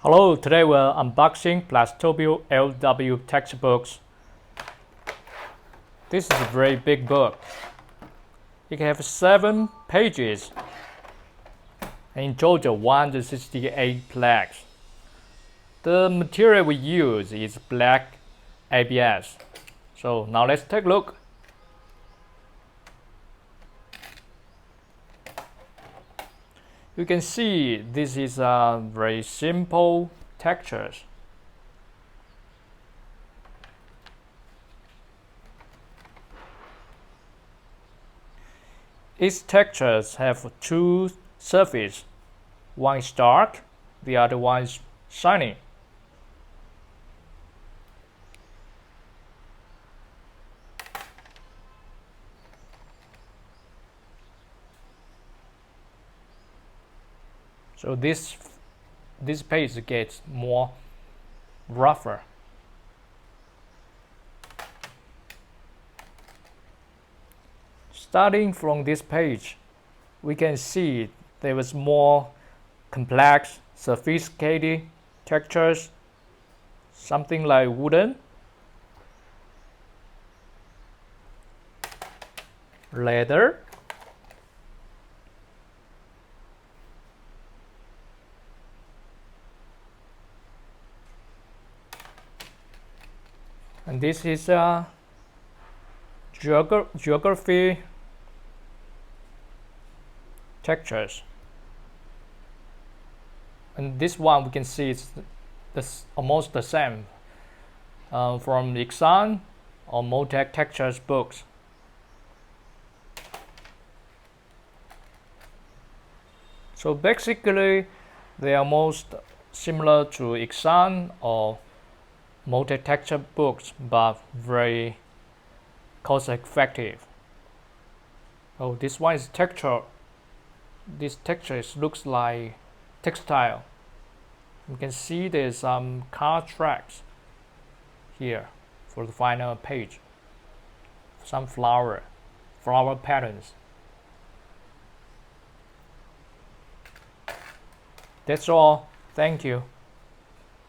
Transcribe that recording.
Hello, today we're unboxing Plastopia LW textbooks. This is a very big book. It has 7 pages and in total 168 plaques. The material we use is black ABS. So now let's take a look. You can see this is a very simple textures. Its textures have 2 surfaces. One is dark, the other one is shiny. So this page gets more rougher. Starting from this page, we can see there was more complex, sophisticated textures, something like wooden, leather, and this is geography textures. And this one we can see it's almost the same from exam or Motec textures books. So basically they are most similar to exam or Motec texture books, but very cost effective. Oh, this one is texture. This texture looks like textile. You can see there's some car tracks here for the final page. Some flower patterns. That's all. Thank you.